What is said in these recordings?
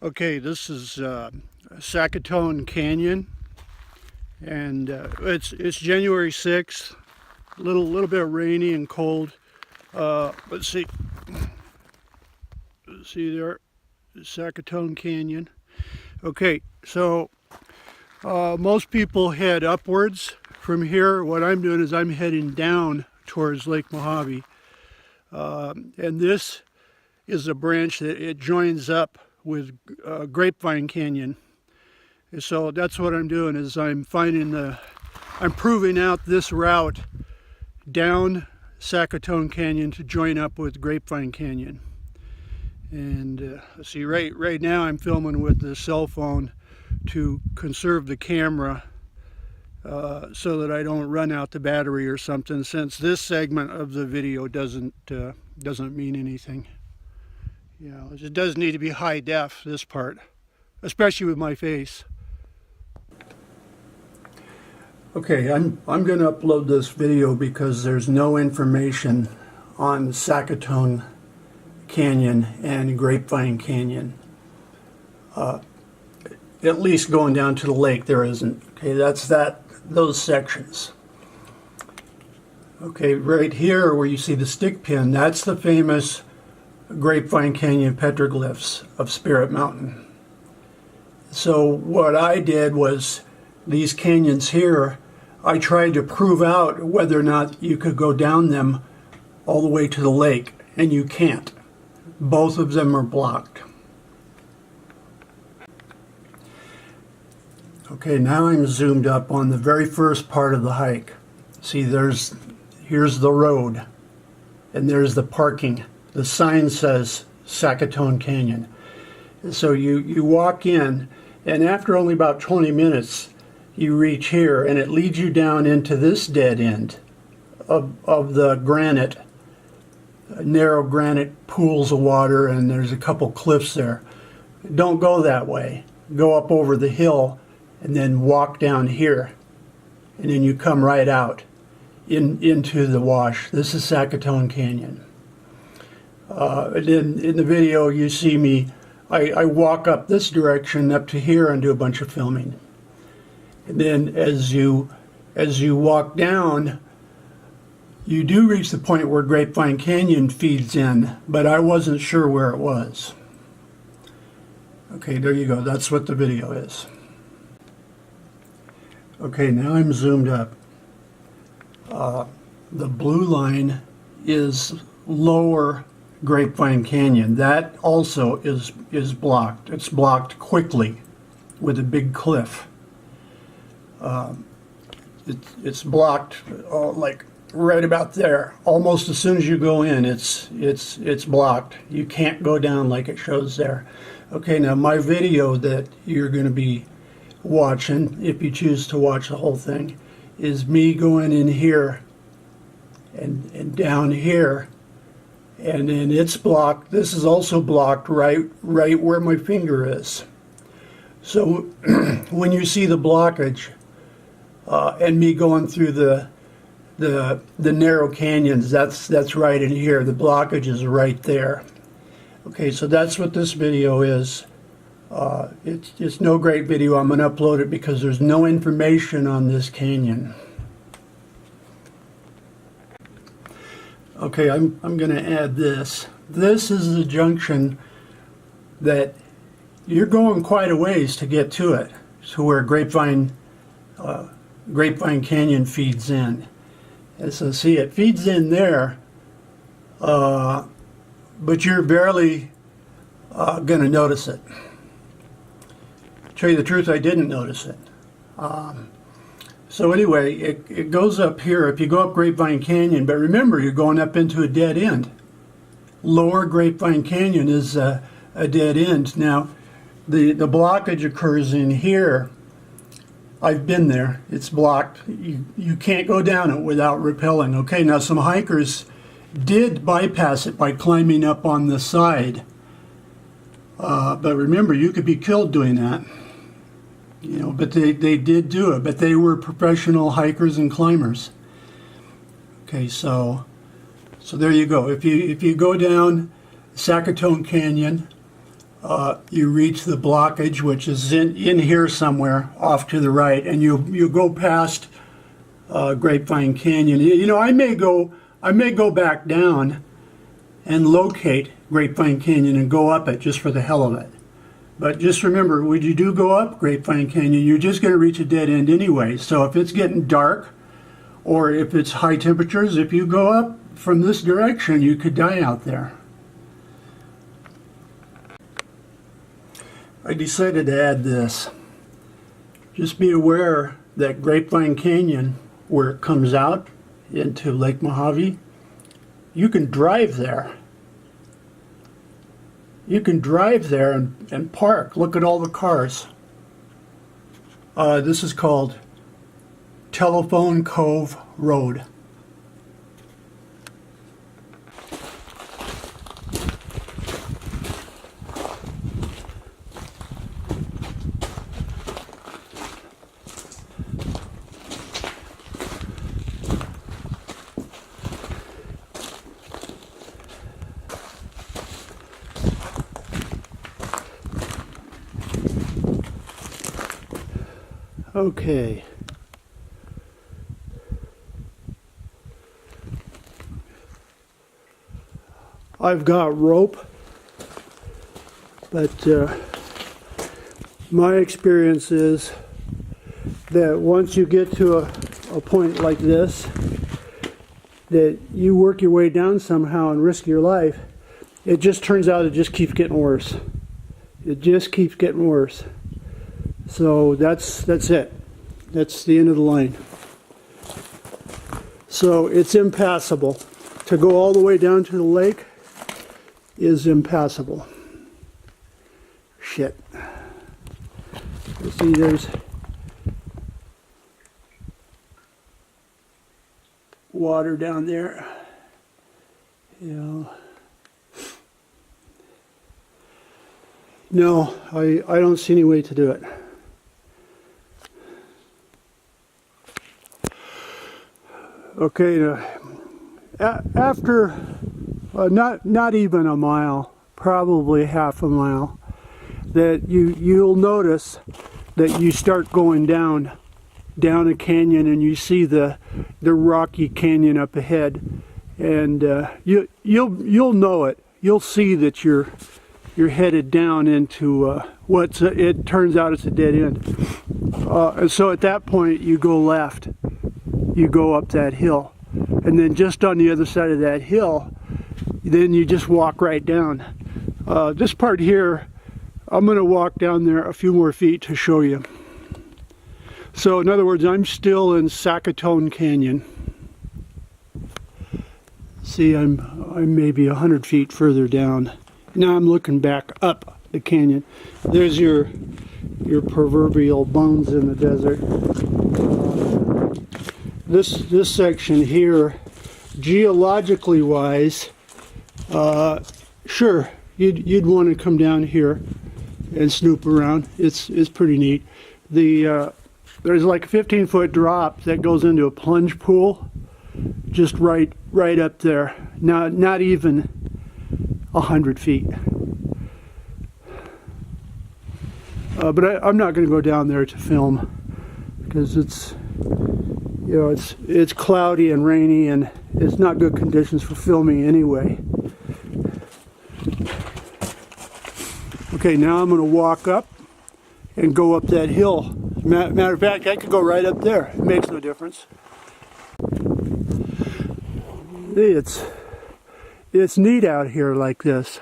Okay, this is Sacatone Canyon, and it's January 6th. Little bit rainy and cold. Let's see there, Sacatone Canyon. Okay, so most people head upwards from here. What I'm doing is I'm heading down towards Lake Mojave, and this is a branch that it joins up with Grapevine Canyon. So that's what I'm doing, is I'm proving out this route down Sacatone Canyon to join up with Grapevine Canyon. And let's see, right now I'm filming with the cell phone to conserve the camera so that I don't run out the battery or something, since this segment of the video doesn't mean anything. You know, it does need to be high def, this part, especially with my face. Okay, I'm going to upload this video because there's no information on Sacatone Canyon and Grapevine Canyon. At least going down to the lake there isn't. Okay, that's those sections. Okay, right here where you see the stick pin, that's the famous Grapevine Canyon petroglyphs of Spirit Mountain. So what I did was, these canyons here, I tried to prove out whether or not you could go down them all the way to the lake, and you can't. Both of them are blocked. Okay, now I'm zoomed up on the very first part of the hike. See, here's the road, and there's the parking. The sign says Sacatone Canyon. So you walk in, and after only about 20 minutes, you reach here, and it leads you down into this dead end of the granite, narrow granite pools of water, and there's a couple cliffs there. Don't go that way. Go up over the hill, and then walk down here, and then you come right out into the wash. This is Sacatone Canyon. In the video you see me, I walk up this direction up to here and do a bunch of filming. And then as you walk down, you do reach the point where Grapevine Canyon feeds in, but I wasn't sure where it was. Okay, there you go. That's what the video is. Okay, now I'm zoomed up. The blue line is lower Grapevine Canyon. That also is blocked. It's blocked quickly with a big cliff. It's blocked like right about there. Almost as soon as you go in, it's blocked. You can't go down like it shows there. Okay, now my video that you're going to be watching, if you choose to watch the whole thing, is me going in here and down here, and then it's blocked. This is also blocked right where my finger is. So when you see the blockage and me going through the narrow canyons, that's right in here. The blockage is right there. Okay, so that's what this video is. It's no great video. I'm going to upload it because there's no information on this canyon. Okay, I'm going to add this. This is the junction that you're going quite a ways to get to it, to where Grapevine Canyon feeds in. And so see, it feeds in there, but you're barely going to notice it. To tell you the truth, I didn't notice it. So anyway, it goes up here if you go up Grapevine Canyon, but remember, you're going up into a dead end. Lower Grapevine Canyon is a dead end. Now, the blockage occurs in here. I've been there. It's blocked. You can't go down it without rappelling. Okay, now some hikers did bypass it by climbing up on the side. But remember, you could be killed doing that. You know, but they did do it. But they were professional hikers and climbers. Okay, so there you go. If you go down Sacatone Canyon, you reach the blockage, which is in here somewhere off to the right, and you go past Grapevine Canyon. You know, I may go back down and locate Grapevine Canyon and go up it just for the hell of it. But just remember, when you do go up Grapevine Canyon, you're just going to reach a dead end anyway. So if it's getting dark, or if it's high temperatures, if you go up from this direction, you could die out there. I decided to add this. Just be aware that Grapevine Canyon, where it comes out into Lake Mojave, you can drive there. You can drive there and park. Look at all the cars. This is called Telephone Cove Road. Okay. I've got rope, but my experience is that once you get to a point like this, that you work your way down somehow and risk your life, it just turns out it just keeps getting worse. It just keeps getting worse. So that's it. That's the end of the line. So it's impassable. To go all the way down to the lake is impassable. Shit. You see, there's water down there. You know. No, I don't see any way to do it. Okay, after not even a mile, probably half a mile, that you'll notice that you start going down a canyon, and you see the rocky canyon up ahead, and you'll know it. You'll see that you're headed down into it turns out it's a dead end. And so at that point you go left. You go up that hill, and then just on the other side of that hill, then you just walk right down. This part here, I'm going to walk down there a few more feet to show you. So in other words, I'm still in Sacatone Canyon. See, I'm maybe 100 feet further down. Now I'm looking back up the canyon. There's your proverbial bones in the desert. This section here, geologically wise, sure, you'd want to come down here and snoop around. It's pretty neat. There's like a 15-foot drop that goes into a plunge pool, just right up there. Not even 100 feet. But I'm not going to go down there to film because it's cloudy and rainy, and it's not good conditions for filming anyway. Okay, now I'm going to walk up and go up that hill. Matter of fact, I could go right up there. It makes no difference. It's neat out here like this.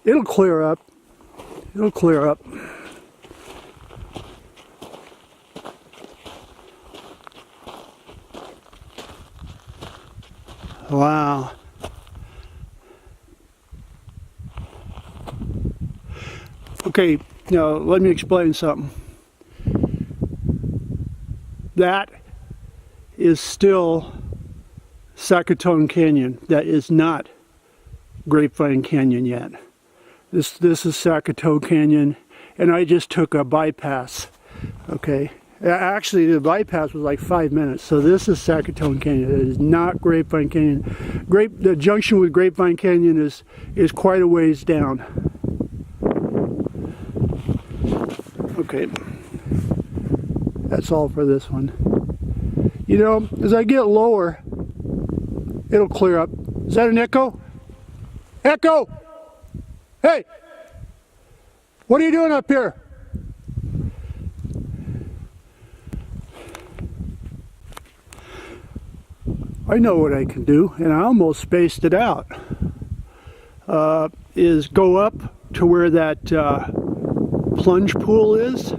It'll clear up. It'll clear up. Wow. Okay, now let me explain something. That is still Sacatone Canyon. That is not Grapevine Canyon yet. This is Sacatone Canyon, and I just took a bypass, okay? Actually, the bypass was like 5 minutes. So this is Sacatone Canyon. It is not Grapevine Canyon. The junction with Grapevine Canyon is quite a ways down. Okay, that's all for this one. You know, as I get lower, it'll clear up. Is that an echo? Echo! Hey! What are you doing up here? I know what I can do, and I almost spaced it out, is go up to where that plunge pool is,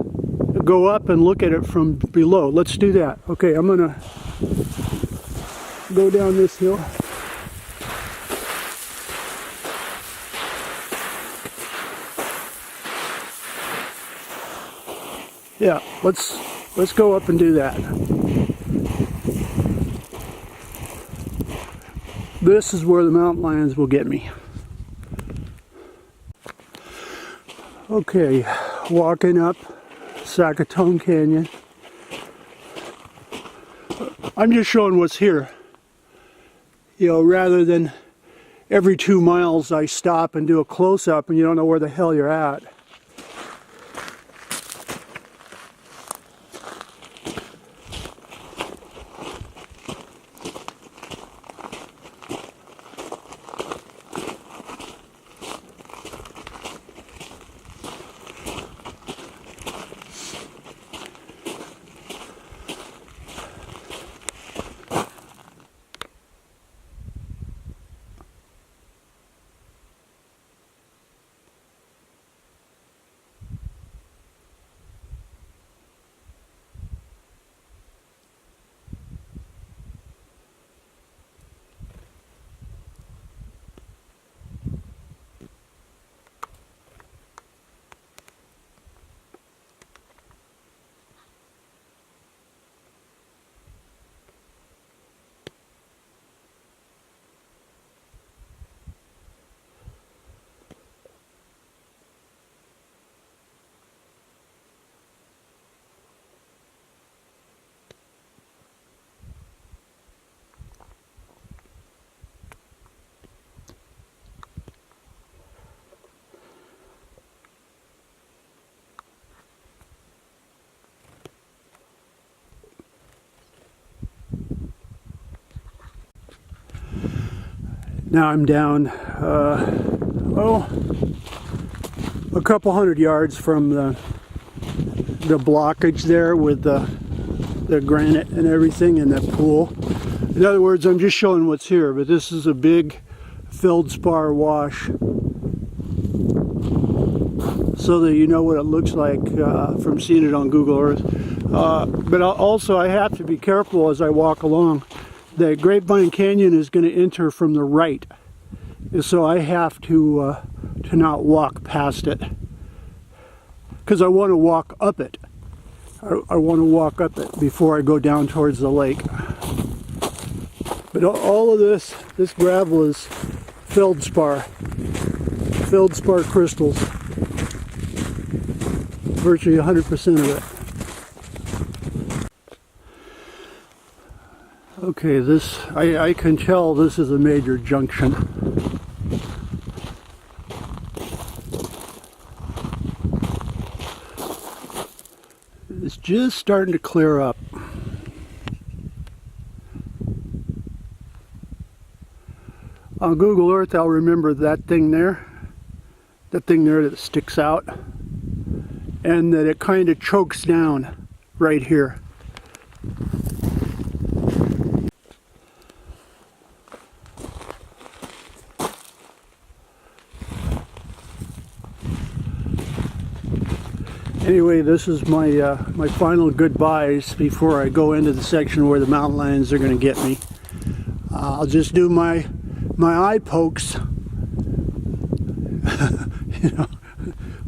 go up and look at it from below. Let's do that. Okay, I'm gonna go down this hill. Yeah, let's go up and do that. This is where the mountain lions will get me. Okay, walking up Sacatone Canyon. I'm just showing what's here. You know, rather than every 2 miles I stop and do a close-up and you don't know where the hell you're at. Now I'm down, a couple hundred yards from the blockage there with the granite and everything in that pool. In other words, I'm just showing what's here, but this is a big feldspar wash, so that you know what it looks like from seeing it on Google Earth. But also I have to be careful as I walk along. The Grapevine Canyon is going to enter from the right, so I have to not walk past it, because I want to walk up it. I want to walk up it before I go down towards the lake. But all of this gravel is feldspar crystals, virtually 100% of it. Okay, I can tell this is a major junction. It's just starting to clear up. On Google Earth, I'll remember that thing there that sticks out, and that it kind of chokes down right here. Anyway, this is my my final goodbyes before I go into the section where the mountain lions are going to get me. I'll just do my eye pokes. You know,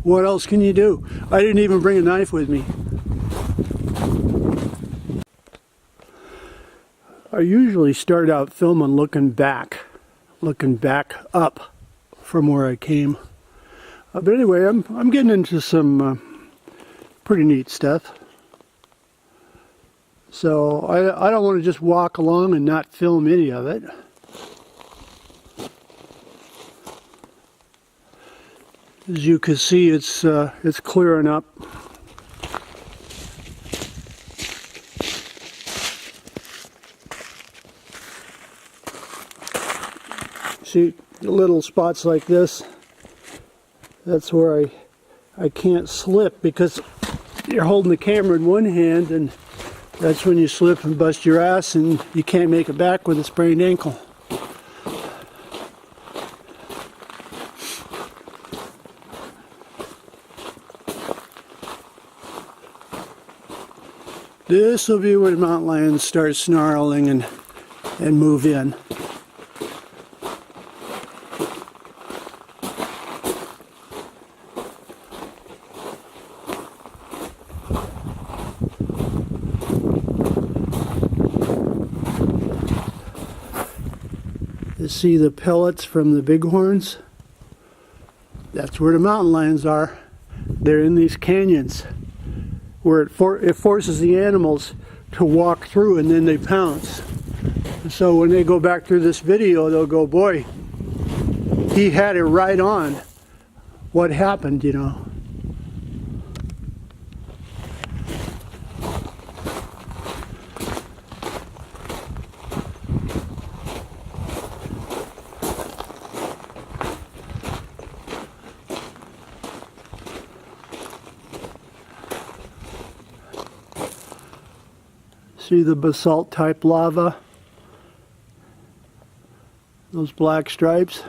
what else can you do? I didn't even bring a knife with me. I usually start out filming looking back up from where I came. But anyway, I'm getting into some pretty neat stuff. So I don't want to just walk along and not film any of it. As you can see, it's clearing up. See, little spots like this, that's where I can't slip, because you're holding the camera in one hand, and that's when you slip and bust your ass and you can't make it back with a sprained ankle. This will be where the mountain lions start snarling and move in. You see the pellets from the bighorns? That's where the mountain lions are. They're in these canyons where it forces the animals to walk through, and then they pounce. So when they go back through this video, they'll go, boy, he had it right on. What happened, you know? See the basalt type lava? Those black stripes?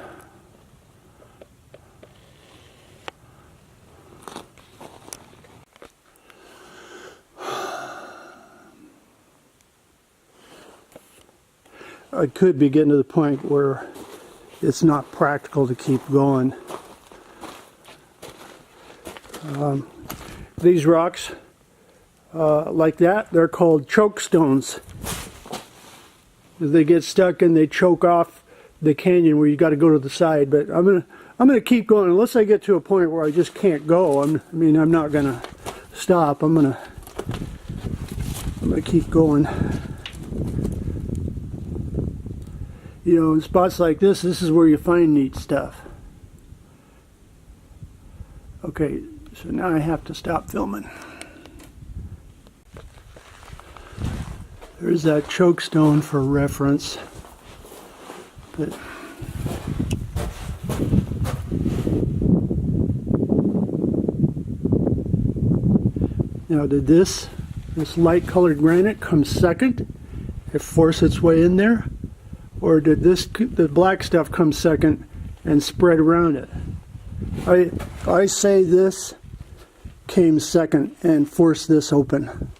I could be getting to the point where it's not practical to keep going. These rocks like that, they're called choke stones. They get stuck and they choke off the canyon where you got to go to the side. But I'm gonna keep going unless I get to a point where I just can't go. I'm not gonna stop. I'm gonna keep going. You know, in spots like this is where you find neat stuff. Okay, so now I have to stop filming. There's that choke stone for reference. But now did this light colored granite come second? It forced its way in there? Or did the black stuff come second and spread around it? I say this came second and forced this open.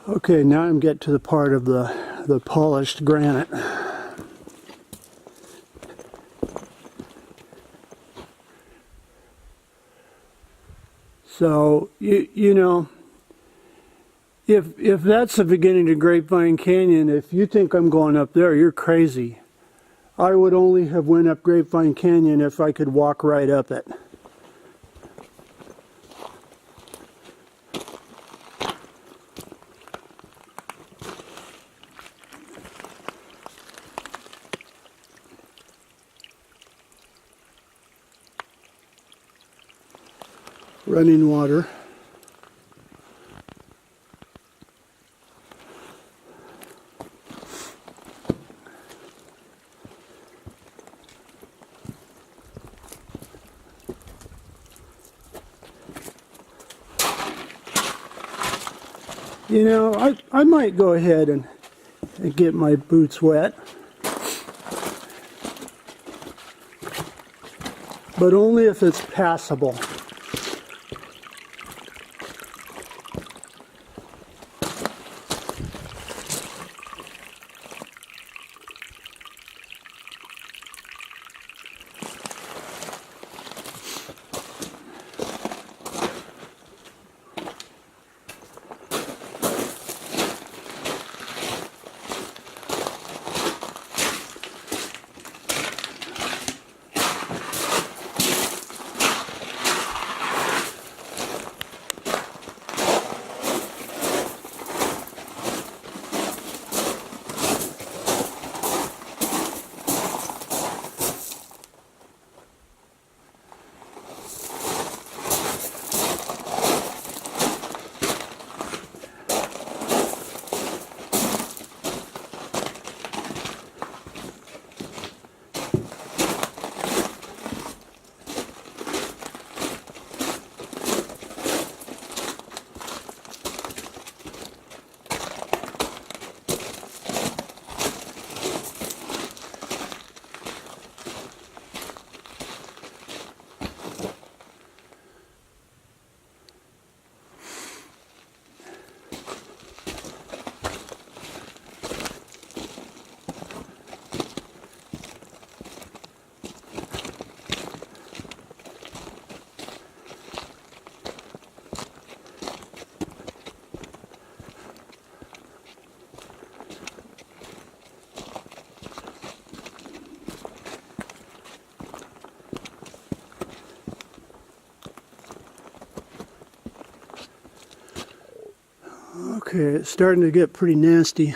Okay, now I'm getting to the part of the polished granite. So, you know, if that's the beginning of Grapevine Canyon, if you think I'm going up there, you're crazy. I would only have went up Grapevine Canyon if I could walk right up it. Running water. You know, I might go ahead and get my boots wet. But only if it's passable. Okay, it's starting to get pretty nasty.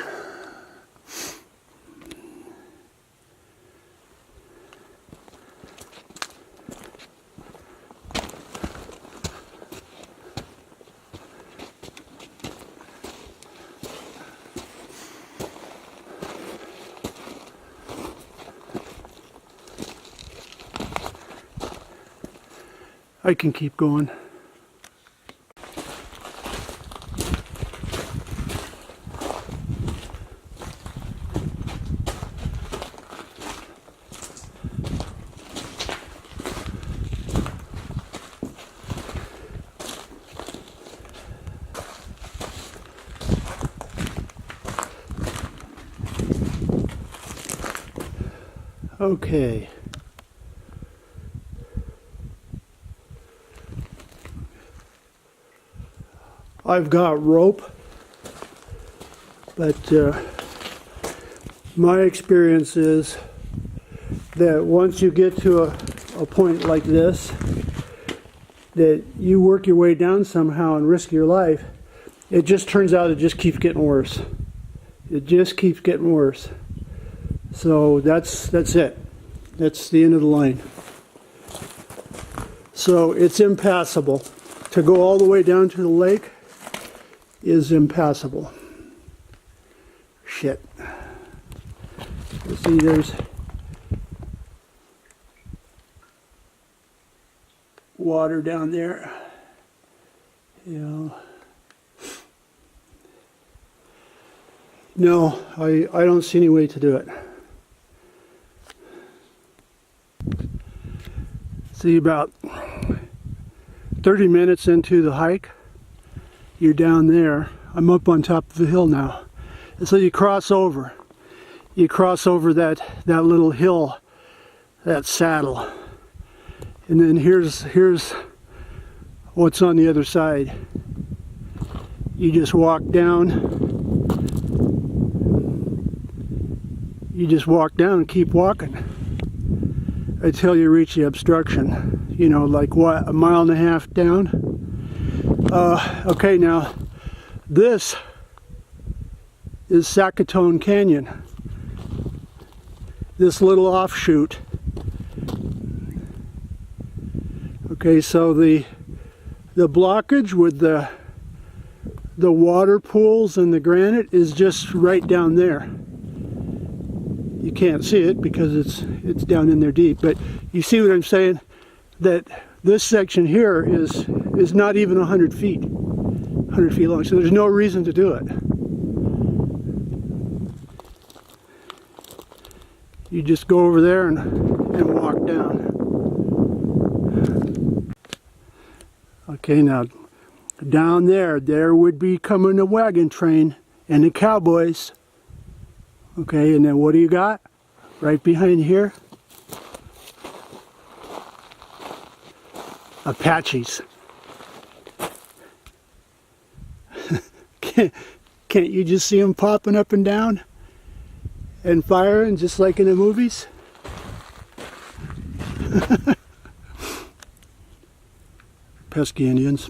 I can keep going. Okay. I've got rope, but my experience is that once you get to a point like this, that you work your way down somehow and risk your life, it just turns out it just keeps getting worse. It just keeps getting worse. So that's it. That's the end of the line. So it's impassable. To go all the way down to the lake is impassable. Shit. You see, there's water down there. You know. No, I don't see any way to do it. See, about 30 minutes into the hike, you're down there. I'm up on top of the hill now. And so you cross over. You cross over that little hill, that saddle. And then here's what's on the other side. You just walk down. You just walk down and keep walking until you reach the obstruction. You know, like what, a mile and a half down? Okay, now this is Sacaton Canyon. This little offshoot. Okay, so the blockage with the water pools and the granite is just right down there. You can't see it because it's down in there deep, but you see what I'm saying? That this section here is not even 100 feet long, so there's no reason to do it. You just go over there and walk down. Okay, now down there would be coming a wagon train and the cowboys. Okay, and then what do you got? Right behind here? Apaches. Can't you just see them popping up and down and firing just like in the movies? Pesky Indians.